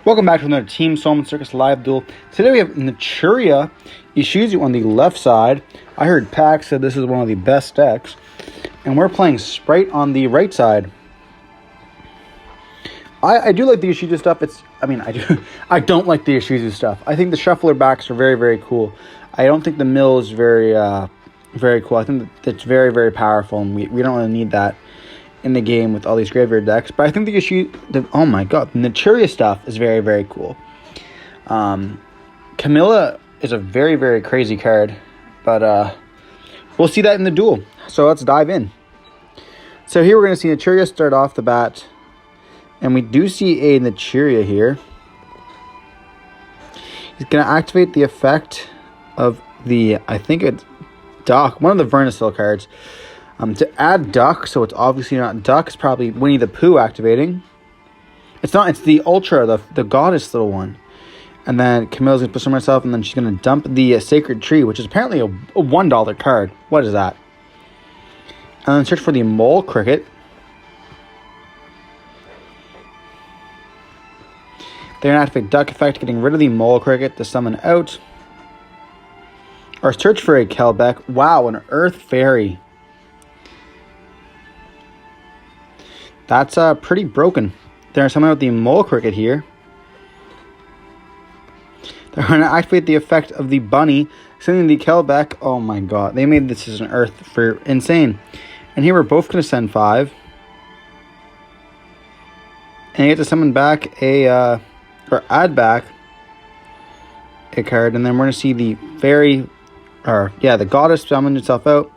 Welcome back to another Team Solemn Circus live duel. Today we have Naturia Ishizu on the left side. I heard Pack said this is one of the best decks. And we're playing Spright on the right side. I do like the Ishizu stuff. I don't like the Ishizu stuff. I think the shuffler backs are very, very cool. I don't think the mill is very cool. I think that's very, very powerful, and we don't really need that in the game with all these graveyard decks. But I think oh my god, the Naturia stuff is very, very cool. Camilla is a very, very crazy card, but we'll see that in the duel. So let's dive in. So here we're going to see Naturia start off the bat, and we do see a Naturia here. He's going to activate the effect of the, I think it's Duck, one of the Vernasil cards. To add Duck, so it's obviously not Duck, it's probably Winnie the Pooh activating. It's not, it's the Ultra, the goddess little one. And then Camilla's going to push on herself, and then she's going to dump the Sacred Tree, which is apparently a $1 card. What is that? And then search for the Mole Cricket. They're going to activate Duck effect, getting rid of the Mole Cricket to summon out. Or search for a Kelbeck. Wow, an Earth Fairy. That's pretty broken. They're going to summon out the Mole Cricket here. They're going to activate the effect of the Bunny, sending the Kelbeck. Oh my god, they made this as an Earth for insane. And here we're both going to send 5. And you get to summon back or add back a card. And then we're going to see the Fairy, the Goddess summon itself out.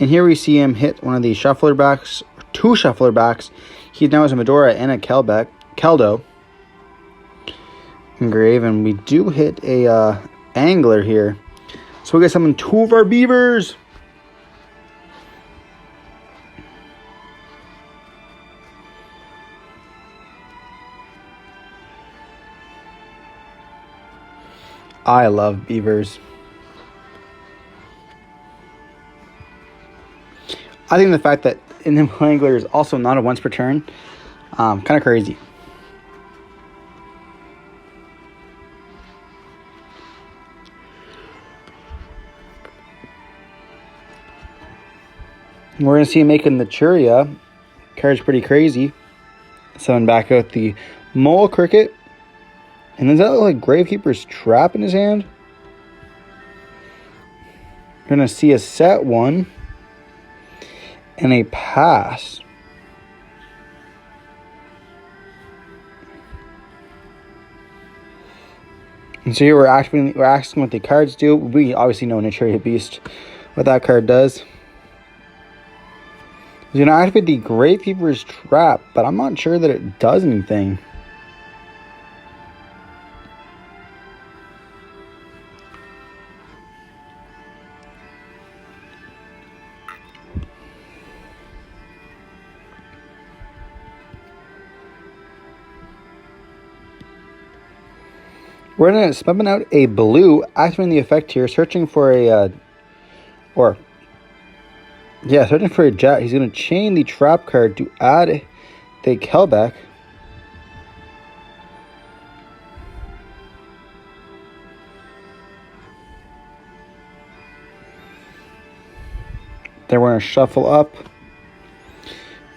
And here we see him hit one of the Shuffler backs. 2 Shuffler backs. He now has a Medora and a Keldo engrave, and we do hit a Angler here. So we got summon 2 of our Beavers. I love Beavers. I think the fact that Inimitable Angler is also not a once per turn, kind of crazy. We're going to see him making the Naturia. Card's pretty crazy. Summon back out the Mole Cricket. And does that look like Gravekeeper's Trap in his hand? We're going to see a set 1. And a pass. And so here we're asking what the cards do. We obviously know Naturia Beast, what that card does. He's going to activate the Gravekeeper's Trap, but I'm not sure that it does anything. We're going to summon out a blue, activating the effect here, searching for a, searching for a Jet. He's going to chain the trap card to add the Kelbeck. Then we're going to shuffle up.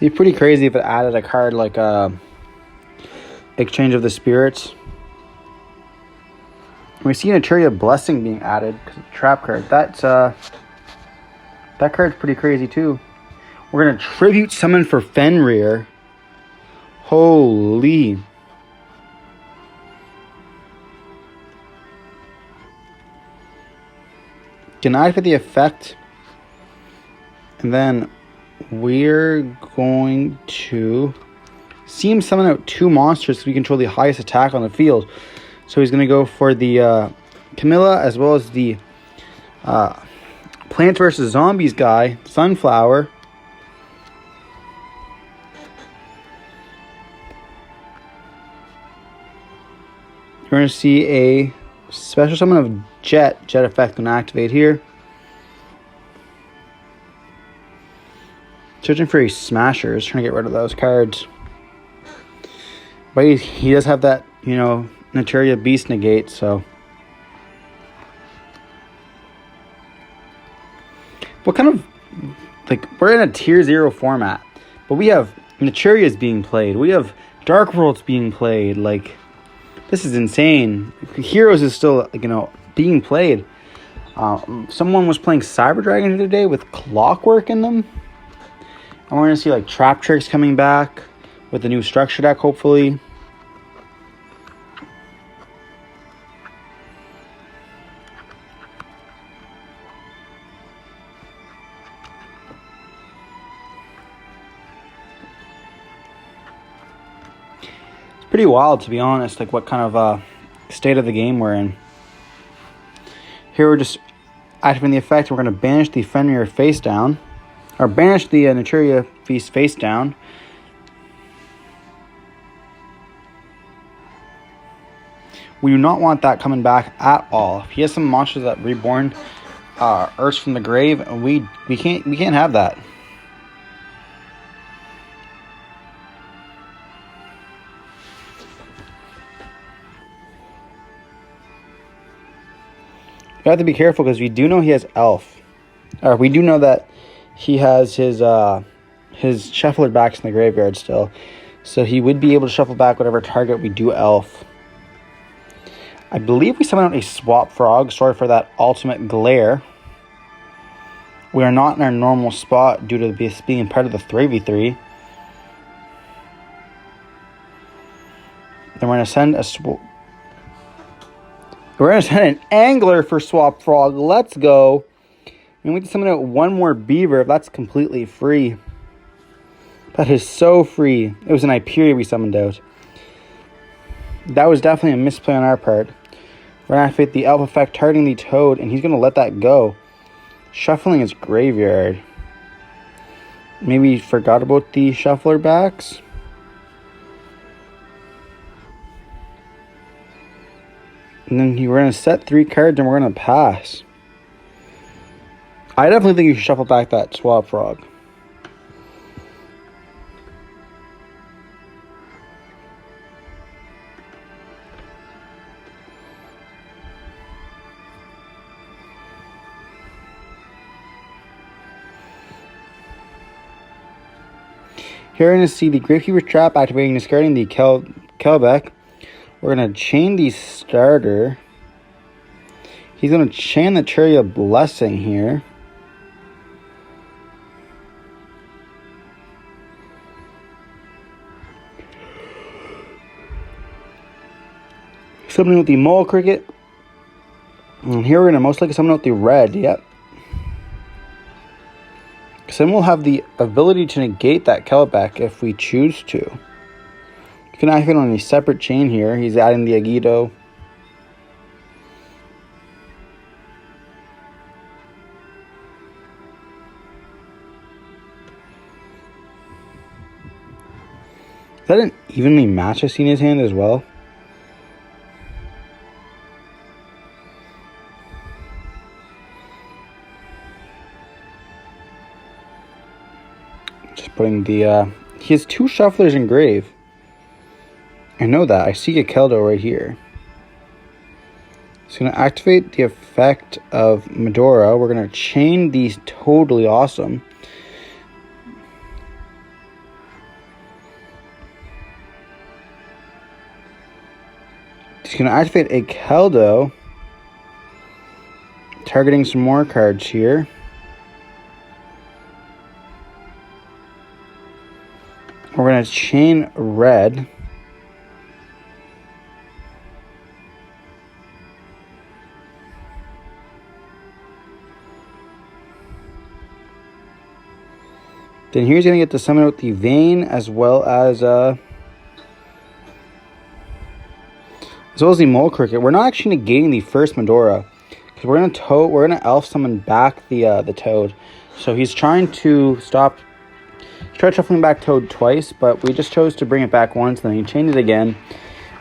It'd be pretty crazy if it added a card like Exchange of the Spirits. We see Naturia Blessing being added because of the trap card. That card's pretty crazy too. We're gonna tribute summon for Fenrir. Holy. Can I activate the effect? And then we're going to see him summon out 2 monsters so we control the highest attack on the field. So he's going to go for the Camilla as well as the Plants vs. Zombies guy, Sunflower. We're going to see a special summon of Jet effect going to activate here. Searching for a Smashers, trying to get rid of those cards. But he does have that you know, Naturia Beast negate, so. What kind of, like, we're in a tier 0 format, but we have Naturias being played. We have Dark Worlds being played. Like, this is insane. Heroes is still, you know, being played. Someone was playing Cyber Dragon today with Clockwork in them. And we're going to see, like, Trap Tricks coming back with the new structure deck, hopefully. Pretty wild, to be honest, like what kind of state of the game we're in. Here we're just activating the effect. We're going to banish the Fenrir face down, or banish the Naturia Beast face down. We do not want that coming back at all. If he has some monsters that reborn Earths from the grave, we can't have that. You have to be careful because we do know he has Elf. Or we do know that he has his shuffler backs in the graveyard still. So he would be able to shuffle back whatever target we do Elf. I believe we summoned out a Swap Frog. Sorry for that ultimate glare. We are not in our normal spot due to this being part of the 3v3. Then we're going to send an Angler for Swap Frog. Let's go. And we can summon out one more Beaver. That's completely free. That is so free. It was an Hyperia we summoned out. That was definitely a misplay on our part. We're going to activate the Elf effect, targeting the Toad, and he's going to let that go. Shuffling his graveyard. Maybe he forgot about the shuffler backs. And then we're going to set 3 cards and we're going to pass. I definitely think you should shuffle back that Swap Frog. Here we're going to see the Gravekeeper's Trap activating, discarding the Kelbeck. We're going to chain the starter. He's going to chain the Naturia Blessing here. Summoning with the Mole Cricket. And here we're going to most likely summon out the red. Yep. Because then we'll have the ability to negate that Kelbeck if we choose to. You can activate on a separate chain here. He's adding the Agido. Is that an evenly matched I see in his hand as well? Just putting the... he has 2 Shufflers in grave. I know that. I see a Keldo right here. So I'm going to activate the effect of Medora. We're going to chain these totally awesome. Just going to activate a Keldo. Targeting some more cards here. We're going to chain red. Then here's going to get to summon out the Vayne as well as the Mole Cricket. We're not actually negating the first Medora because we're gonna Elf summon back the Toad. So he's trying to stop. He tried shuffling back Toad twice, but we just chose to bring it back once. Then he chained it again,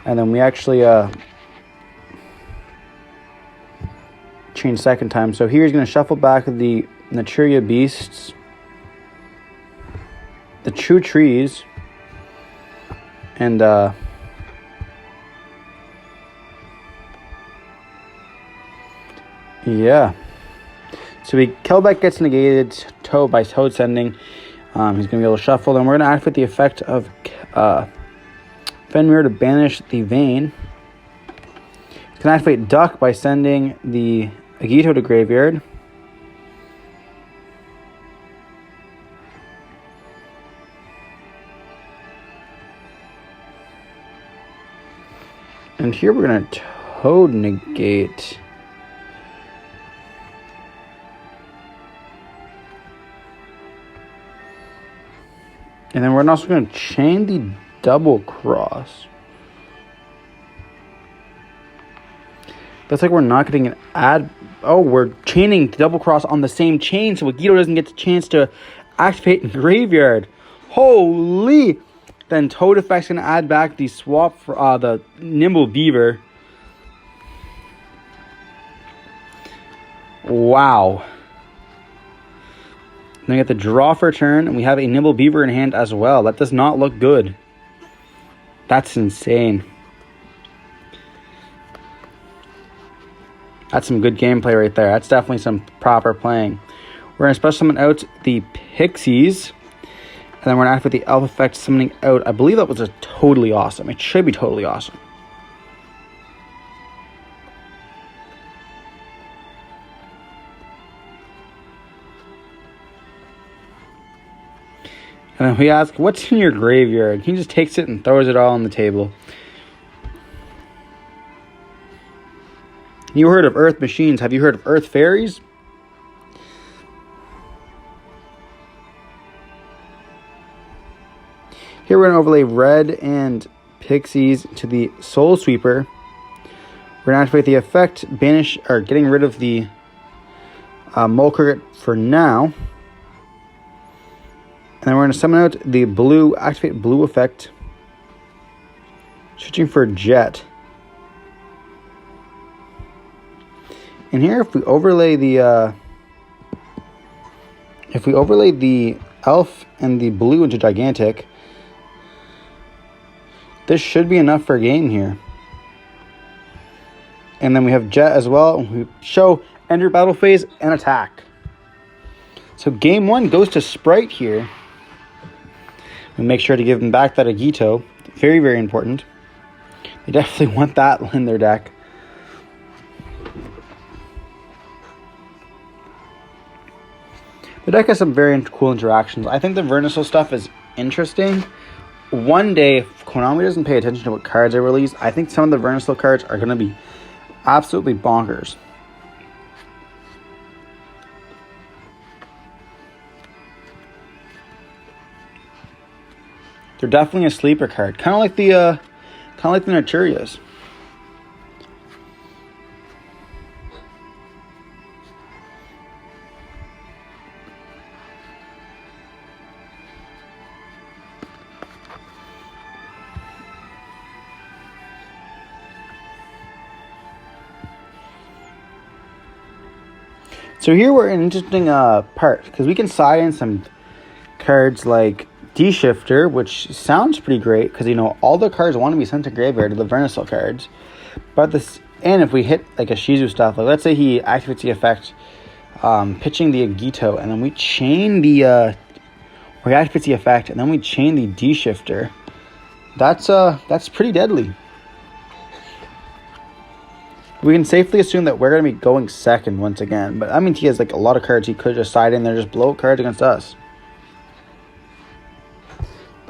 and then we actually changed second time. So here he's gonna shuffle back the Naturia Beasts. The True Trees, and Yeah. So Kelbeck gets negated by Toad Sending. He's going to be able to shuffle. And we're going to activate the effect of Fenrir to banish the Vayne. He's going to activate Duck by sending the Agito to graveyard. And here we're going to Toad negate. And then we're also going to chain the double cross. Looks like we're not getting an add. Oh, we're chaining the double cross on the same chain, so Agito doesn't get the chance to activate in graveyard. Holy! Then Toad Effect's going to add back the swap for the Nimble Beaver. Wow. Then we get the draw for a turn, and we have a Nimble Beaver in hand as well. That does not look good. That's insane. That's some good gameplay right there. That's definitely some proper playing. We're going to special summon out the Pixies. And then we're going to activate the Elf effect, summoning out. I believe that was a totally awesome. It should be totally awesome. And then we ask, what's in your graveyard? He just takes it and throws it all on the table. You heard of Earth Machines. Have you heard of Earth Fairies? Here we're going to overlay red and Pixies to the Soul Sweeper. We're going to activate the effect, banish, or getting rid of the Mole Cricket for now. And then we're going to summon out the blue, activate blue effect. Switching for Jet. And here, if we overlay the Elf and the blue into Gigantic, this should be enough for a game here. And then we have Jet as well. We show enter battle phase and attack. So game one goes to Spright here. We make sure to give them back that Agito. Very, very important. They definitely want that in their deck. The deck has some very cool interactions. I think the Vernisol stuff is interesting. One day, if Konami doesn't pay attention to what cards they release, I think some of the Vernisol cards are going to be absolutely bonkers. They're definitely a sleeper card, kind of like the Naturias. So here we're in an interesting part, because we can side in some cards like D-Shifter, which sounds pretty great, because, you know, all the cards want to be sent to graveyard to the Vernisol cards. But this, and if we hit like a Shizu stuff, like let's say he activates the effect, pitching the Agito, and then we chain the, or he activates the effect, and then we chain the D-Shifter. That's pretty deadly. We can safely assume that we're going to be going second once again. But I mean, he has like a lot of cards he could just side in there, just blow cards against us.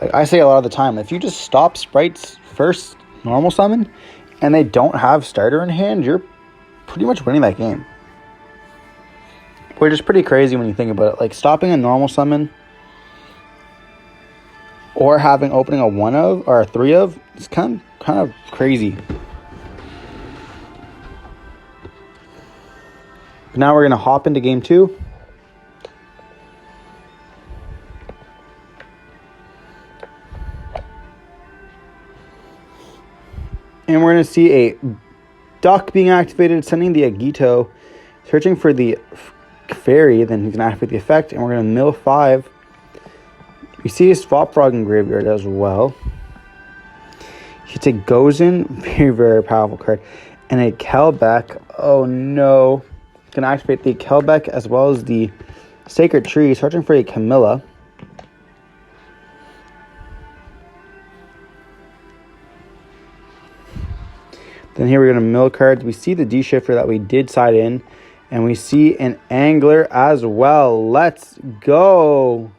Like I say a lot of the time, if you just stop Sprite's first normal summon and they don't have starter in hand, you're pretty much winning that game. Which is pretty crazy when you think about it. Like stopping a normal summon or having opening a 1 of or a 3 of, it's kind of crazy. Now we're going to hop into game 2. And we're going to see a Duck being activated, sending the Agito, searching for the Fairy, then he's going to activate the effect, and we're going to mill 5. We see a Swap Frog in graveyard as well. He takes Gozen, very, very powerful card, and a Kelbeck. Oh no. Going to activate the Kelbeck as well as the Sacred Tree, searching for a Camilla. Then here we're going to mill cards. We see the D-shifter that we did side in. And we see an Angler as well. Let's go.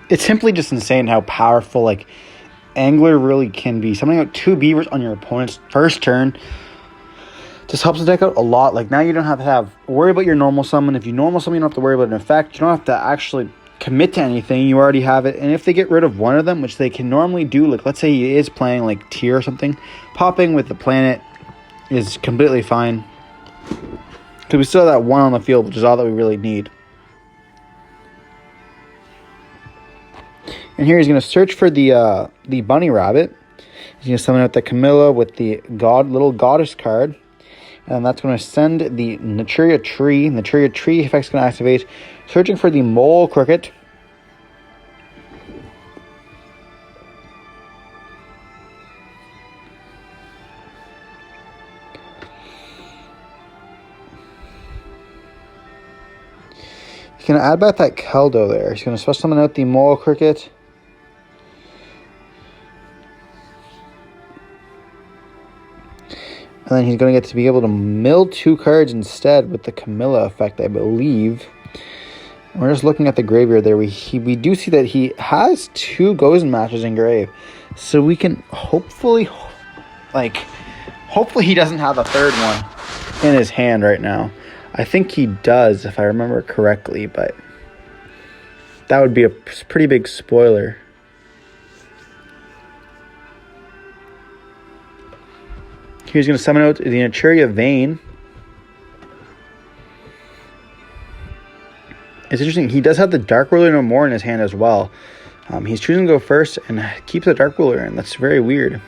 It's simply just insane how powerful like Angler really can be. Summoning out 2 beavers on your opponent's first turn just helps the deck out a lot. Like now you don't have to worry about your normal summon. If you normal summon, you don't have to worry about an effect. You don't have to actually commit to anything. You already have it. And if they get rid of one of them, which they can normally do, like let's say he is playing like tier or something, popping with the planet is completely fine. Because we still have that one on the field, which is all that we really need. And here he's going to search for the bunny rabbit. He's going to summon out the Camilla with the little goddess card. And that's going to send the Naturia Tree. Naturia Tree effect's going to activate. Searching for the mole cricket. He's going to add back that Keldo there. He's going to special summon out the mole cricket. And then he's going to get to be able to mill 2 cards instead with the Camilla effect, I believe. We're just looking at the graveyard there. We do see that he has 2 Gozen matches in grave. So we can hopefully he doesn't have a third one in his hand right now. I think he does, if I remember correctly, but that would be a pretty big spoiler. He's going to summon out the Naturia Vein. It's interesting. He does have the Dark Ruler No More in his hand as well. He's choosing to go first and keeps the Dark Ruler in. That's very weird.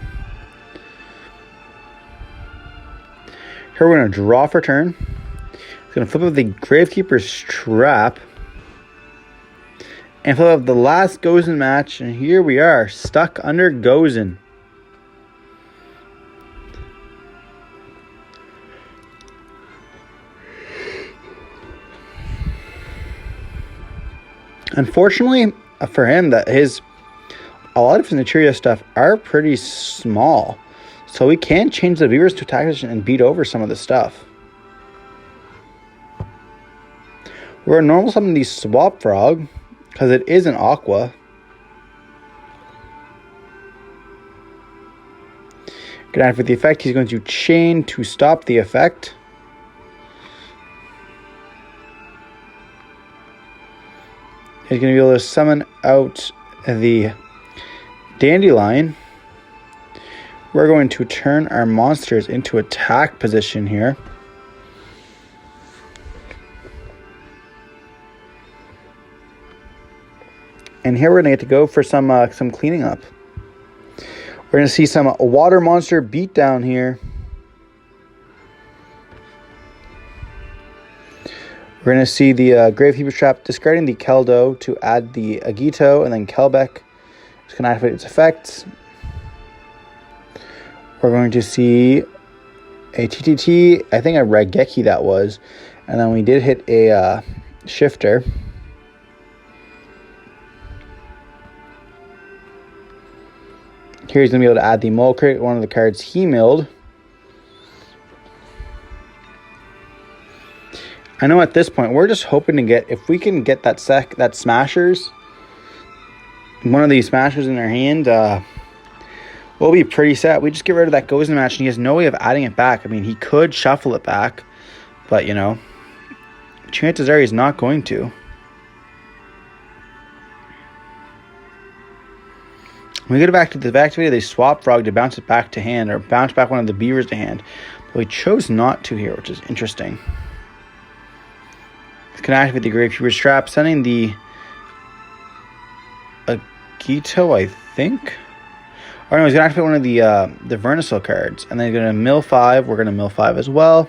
Here we're going to draw for turn. He's going to flip up the Gravekeeper's Trap. And flip up the last Gozen match. And here we are, stuck under Gozen. Unfortunately for him, a lot of his Naturia stuff are pretty small. So we can change the beavers to attack position and beat over some of the stuff. We're a normal summon the Swap Frog, because it is an Aqua. Gonna activate the effect. He's going to chain to stop the effect. He's going to be able to summon out the Dandelion. We're going to turn our monsters into attack position here. And here we're going to get to go for some cleaning up. We're going to see some water monster beat down here. We're going to see the Gravekeeper's Trap discarding the Keldo to add the Agito, and then Kelbeck is going to activate its effects. We're going to see a TTT, I think a Raigeki that was, and then we did hit a Shifter. Here he's going to be able to add the Mole Crate, one of the cards he milled. I know at this point, we're just hoping to get, if we can get that Smashers, one of these Smashers in our hand, we'll be pretty set. We just get rid of that Gozen match, and he has no way of adding it back. I mean, he could shuffle it back, but, you know, chances are he's not going to. When we go back to the activated, they Swap Frog to bounce it back to hand, or bounce back one of the beavers to hand. But we chose not to here, which is interesting. Can activate the Gravekeeper's Trap, sending the Agito, I think. Or no, he's gonna activate one of the Vernisil cards, and then he's gonna mill 5. We're gonna mill 5 as well,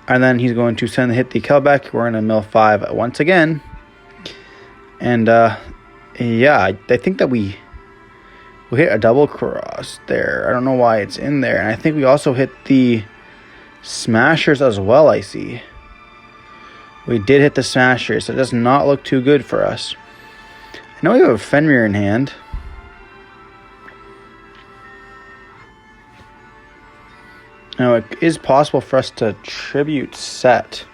and then he's going to hit the Kelbeck. We're gonna mill 5 once again, and yeah, I think that we We hit a double cross there. I don't know why it's in there. And I think we also hit the smashers as well, I see. We did hit the smashers. So it does not look too good for us. I know we have a Fenrir in hand. Now, it is possible for us to tribute set.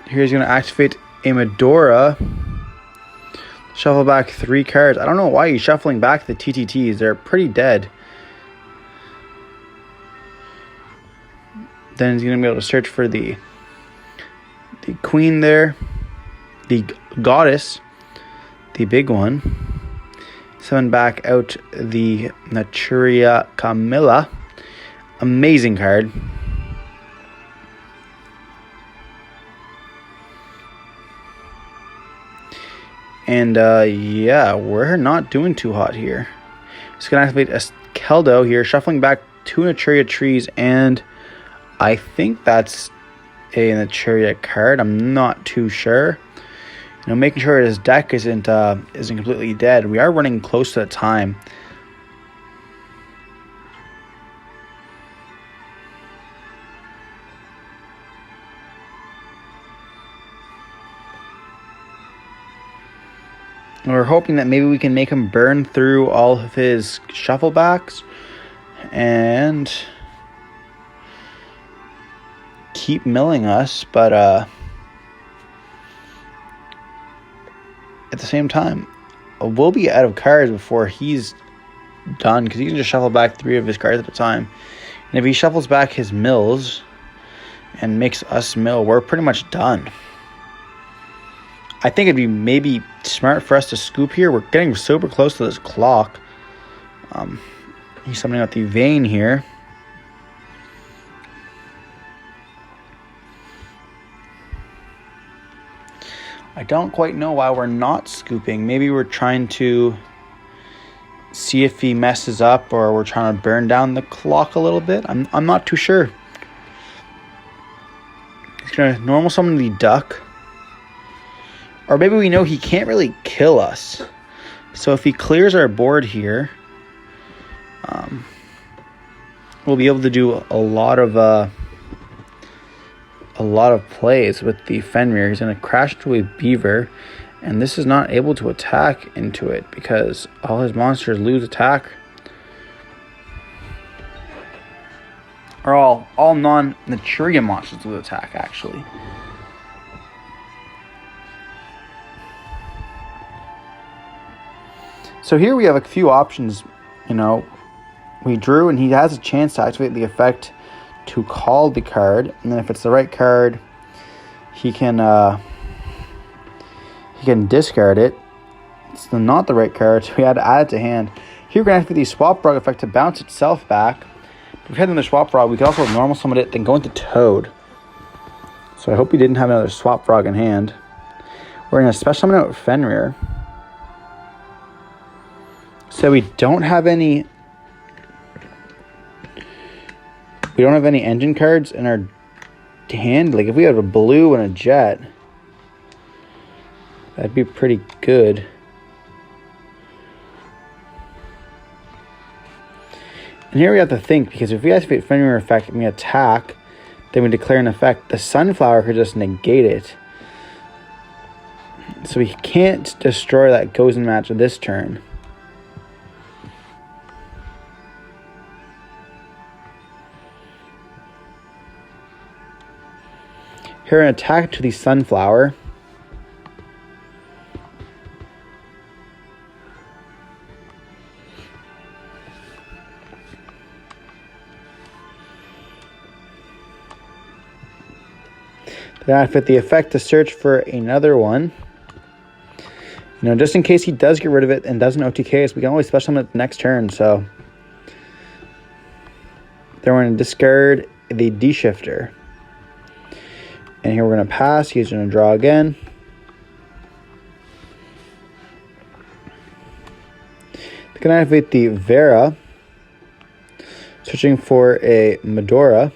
Here he's going to activate a Medora. Shuffle back 3 cards. I don't know why he's shuffling back the TTTs. They're pretty dead. Then he's going to be able to search for the queen there. The goddess. The big one. Summon back out the Naturia Camilla. Amazing card. And, yeah, we're not doing too hot here. Just going to activate a Keldo here, shuffling back 2 Naturia trees, and I think that's a Naturia card. I'm not too sure. You know, making sure his deck isn't completely dead. We are running close to the time. We're hoping that maybe we can make him burn through all of his shufflebacks and keep milling us, but at the same time, we'll be out of cards before he's done, because he can just shuffle back 3 of his cards at a time. And if he shuffles back his mills and makes us mill, we're pretty much done. I think it'd be maybe smart for us to scoop here. We're getting super close to this clock. He's summoning out the vein here. I don't quite know why we're not scooping. Maybe we're trying to see if he messes up, or we're trying to burn down the clock a little bit. I'm not too sure. He's going to normal summon the duck. Or maybe we know he can't really kill us. So if he clears our board here, we'll be able to do a lot of plays with the Fenrir. He's going to crash into a beaver, and this is not able to attack into it because all his monsters lose attack. Or all non-Naturia monsters lose attack, actually. So here we have a few options. You know, we drew, and he has a chance to activate the effect to call the card, and then if it's the right card, he can discard it. It's not the right card, so we had to add it to hand. Here we're going to activate the Swap Frog effect to bounce itself back. If we had another Swap Frog, we could also normal summon it, then go into Toad. So I hope we didn't have another Swap Frog in hand. We're going to special summon out Fenrir. So we don't have any engine cards in our hand. Like if we had a blue and a jet, that'd be pretty good. And here we have to think, because if we activate Fenrir effect and we attack, then we declare an effect, the Sunflower could just negate it. So we can't destroy that Gozen match this turn. Here, an attack to the Sunflower. Then I fit the effect to search for another one. You know, just in case he does get rid of it and doesn't OTK us, we can always special summon it the next turn. So then we're going to discard the D-Shifter. And here we're going to pass. He's going to draw again. They're going to activate the Vera. Searching for a Medora.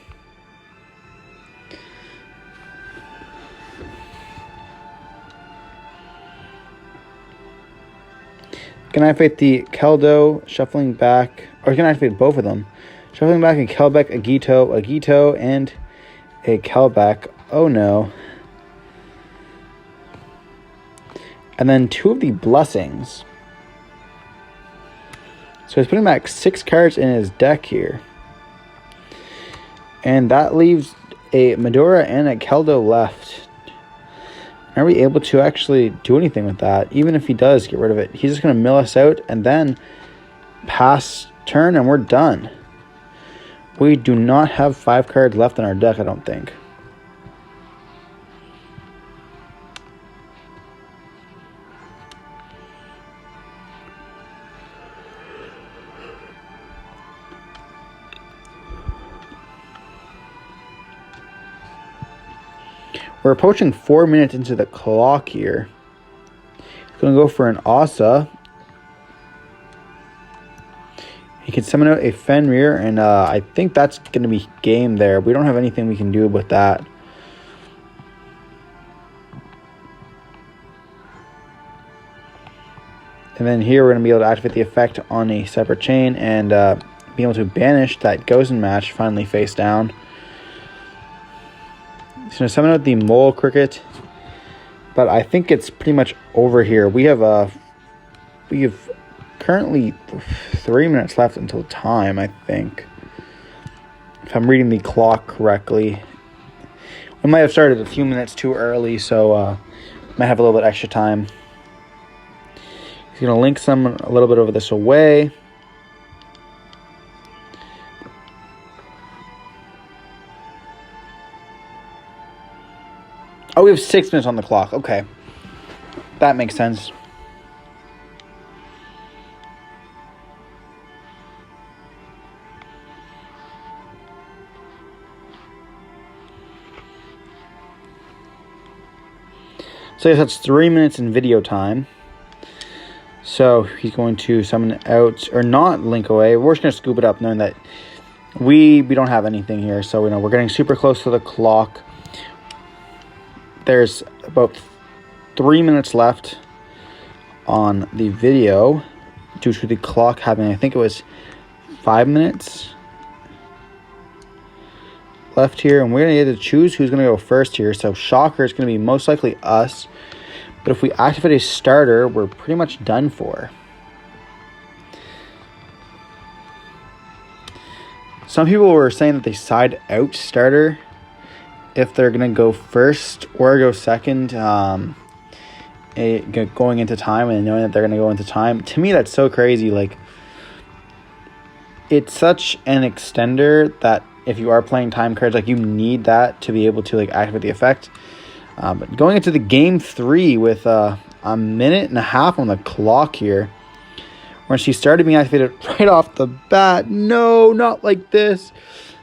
Can I activate the Keldo, shuffling back, or can I activate both of them? Shuffling back a Kelbeck, a Gito, and a Kelbeck. Oh no. And then 2 of the Blessings. So he's putting back 6 cards in his deck here. And that leaves a Medora and a Keldo left. Are we able to actually do anything with that? Even if he does get rid of it, he's just going to mill us out and then pass turn and we're done. We do not have 5 cards left in our deck, I don't think. We're approaching 4 minutes into the clock here. Going to go for an Asa. He can summon out a Fenrir, and I think that's going to be game there. We don't have anything we can do with that. And then here we're going to be able to activate the effect on a separate chain and be able to banish that Gozen match finally face down. He's going to summon out the Mole Cricket, but I think it's pretty much over here. We have currently 3 minutes left until time, I think, if I'm reading the clock correctly. We might have started a few minutes too early, so might have a little bit extra time. He's going to link some a little bit over this away. Oh, we have 6 minutes on the clock. Okay. That makes sense. So I guess that's 3 minutes in video time. So he's going to summon out, or not link away. We're just going to scoop it up knowing that we don't have anything here. So we're getting super close to the clock. There's about 3 minutes left on the video due to the clock having, I think it was 5 minutes left here. And we're going to get to choose who's going to go first here. So Shocker is going to be most likely us. But if we activate a starter, we're pretty much done for. Some people were saying that they side out starter if they're going to go first or go second, going into time and knowing that they're going to go into time. To me, that's so crazy. Like, it's such an extender that if you are playing time cards, like, you need that to be able to, like, activate the effect. But going into the game 3 with a minute and a half on the clock here, when she started being activated right off the bat. No, not like this.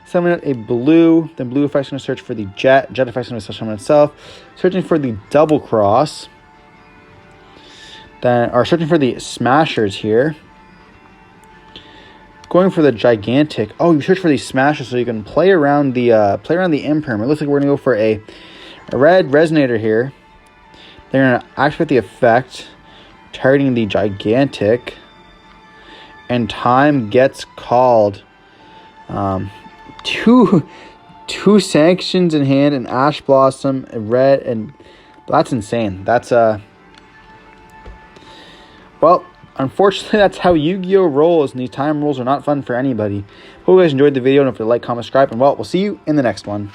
Summon out a blue. Then blue effect's going to search for the jet. Jet effect's going to summon itself. Searching for the double cross. Then, or searching for the smashers here. Going for the gigantic. Oh, you search for these smashers so you can play around the imperm. It looks like we're going to go for a red resonator here. They're going to activate the effect, targeting the gigantic. And time gets called. Two sanctions in hand, an Ash Blossom, a red, and that's insane. That's well, unfortunately, that's how Yu-Gi-Oh! Rolls, and these time rolls are not fun for anybody. Hope you guys enjoyed the video, and if you like, comment, subscribe, and well, we'll see you in the next one.